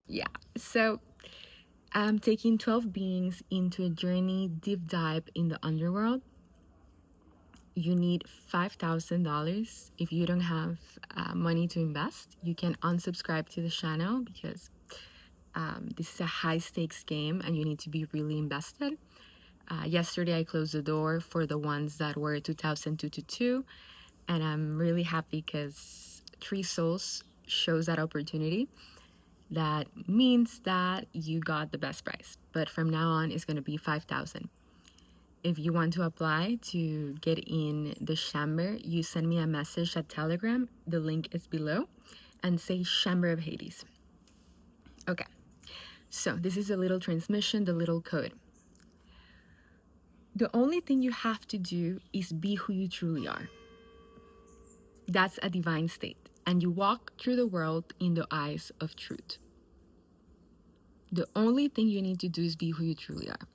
Yeah. So I'm taking 12 beings into a journey deep dive in the underworld. You need $5,000. If you don't have money to invest, you can unsubscribe to the channel because this is a high stakes game and you need to be really invested. Yesterday, I closed the door for the ones that were 2022, and I'm really happy because Three Souls shows that opportunity. That means that you got the best price, but from now on, it's going to be 5,000. If you want to apply to get in the chamber, you send me a message at Telegram. The link is below, and say Chamber of Hades. Okay, so this is a little transmission, the little code. The only thing you have to do is be who you truly are. That's a divine state, and you walk through the world in the eyes of truth. The only thing you need to do is be who you truly are.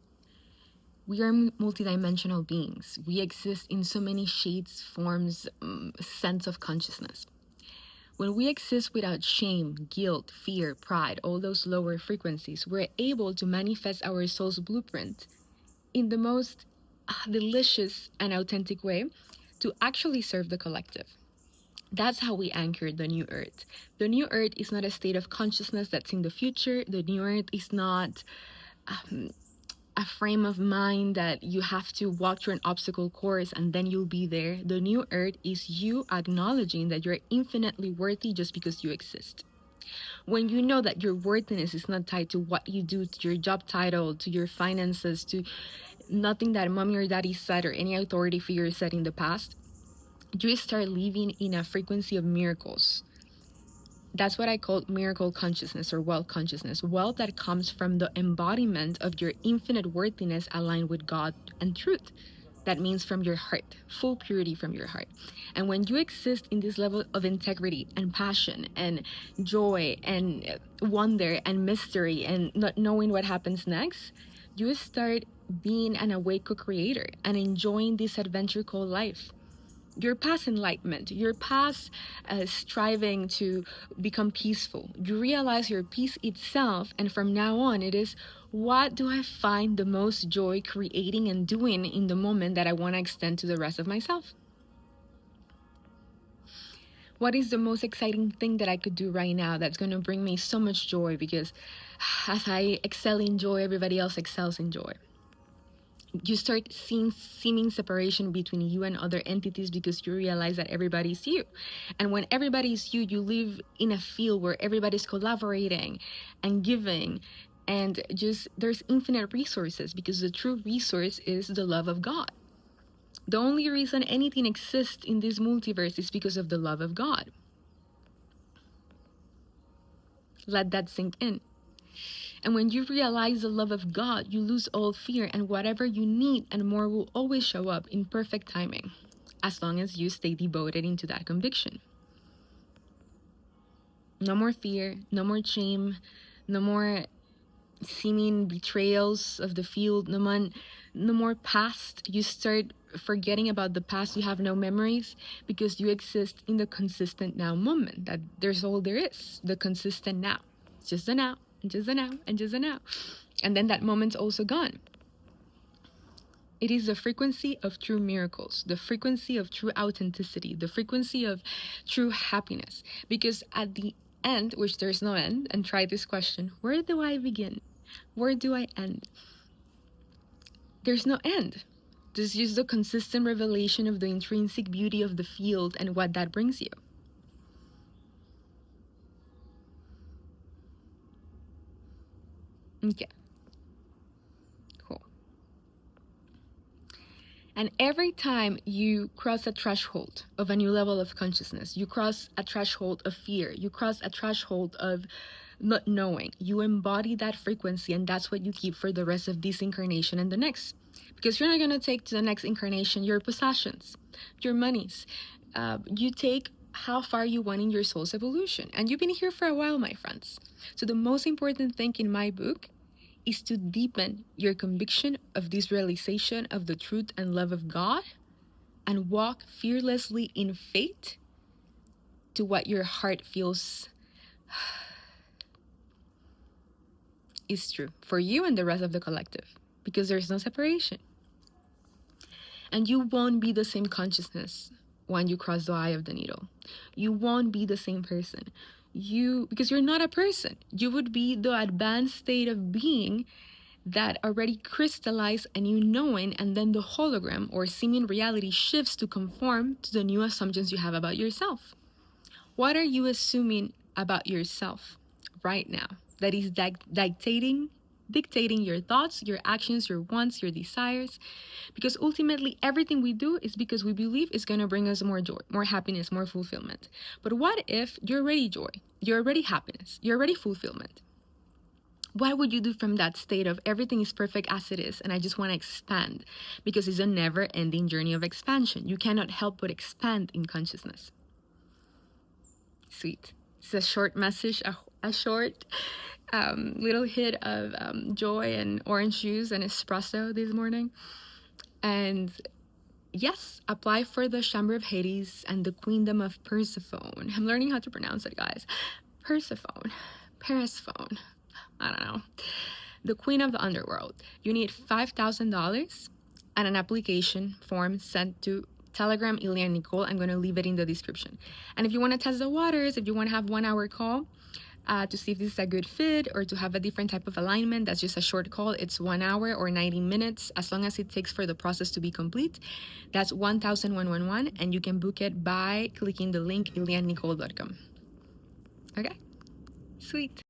We are multidimensional beings. We exist in so many shades, forms, sense of consciousness. When we exist without shame, guilt, fear, pride, all those lower frequencies, we're able to manifest our soul's blueprint in the most delicious and authentic way to actually serve the collective. That's how we anchor the new earth. The new earth is not a state of consciousness that's in the future. The new earth is not a frame of mind that you have to walk through an obstacle course and then you'll be there. The new earth is you acknowledging that you're infinitely worthy just because you exist. When you know that your worthiness is not tied to what you do, to your job title, to your finances, to nothing that mommy or daddy said or any authority figure said in the past, you start living in a frequency of miracles. That's what I call miracle consciousness or wealth consciousness. Wealth that comes from the embodiment of your infinite worthiness aligned with God and truth. That means from your heart, full purity from your heart. And when you exist in this level of integrity and passion and joy and wonder and mystery and not knowing what happens next, you start being an awake co-creator and enjoying this adventure called life. Your past enlightenment, your past striving to become peaceful, you realize your peace itself, and from now on it is, what do I find the most joy creating and doing in the moment that I want to extend to the rest of myself? What is the most exciting thing that I could do right now that's going to bring me so much joy? Because as I excel in joy, everybody else excels in joy. You start seeing seeming separation between you and other entities because you realize that everybody's you. And when everybody's you, you live in a field where everybody's collaborating and giving, and just there's infinite resources because the true resource is the love of God. The only reason anything exists in this multiverse is because of the love of God. Let that sink in. And when you realize the love of God, you lose all fear, and whatever you need and more will always show up in perfect timing, as long as you stay devoted into that conviction. No more fear, no more shame, no more seeming betrayals of the field, no more past. You start forgetting about the past. You have no memories because you exist in the consistent now moment. That there's all there is, the consistent now. It's just the now, and just the now, and just the now. And then that moment's also gone. It is the frequency of true miracles, the frequency of true authenticity, the frequency of true happiness. Because at the end, which there's no end, and try this question, where do I begin? Where do I end? There's no end. There's just the consistent revelation of the intrinsic beauty of the field and what that brings you. Okay. Cool. And every time you cross a threshold of a new level of consciousness, you cross a threshold of fear, you cross a threshold of not knowing, you embody that frequency, and that's what you keep for the rest of this incarnation and the next. Because you're not going to take to the next incarnation your possessions, your monies. You take how far you went in your soul's evolution. And you've been here for a while, my friends. So the most important thing in my book is to deepen your conviction of this realization of the truth and love of God and walk fearlessly in faith to what your heart feels is true for you and the rest of the collective, because there's no separation. And you won't be the same consciousness when you cross the eye of the needle. You won't be the same person. Because you're not a person. You would be the advanced state of being that already crystallized a new knowing, and then the hologram or seeming reality shifts to conform to the new assumptions you have about yourself. What are you assuming about yourself right now that is dictating your thoughts, your actions, your wants, your desires? Because ultimately everything we do is because we believe it's going to bring us more joy, more happiness, more fulfillment. But what if you're already joy, you're already happiness, you're already fulfillment? What would you do from that state of everything is perfect as it is and I just want to expand? Because it's a never-ending journey of expansion. You cannot help but expand in consciousness. Sweet. It's a short message, a short little hit of joy and orange juice and espresso this morning. And yes, apply for the Chamber of Hades and the Queendom of Persephone. I'm learning how to pronounce it, guys. Peresphone. I don't know. The Queen of the Underworld. You need $5,000 and an application form sent to Telegram, Ilya and Nicole. I'm going to leave it in the description. And if you want to test the waters, if you want to have 1 hour call to see if this is a good fit or to have a different type of alignment, that's just a short call. It's 1 hour or 90 minutes, as long as it takes for the process to be complete. That's 1,111, and you can book it by clicking the link ilyanicole.com. Okay? Sweet.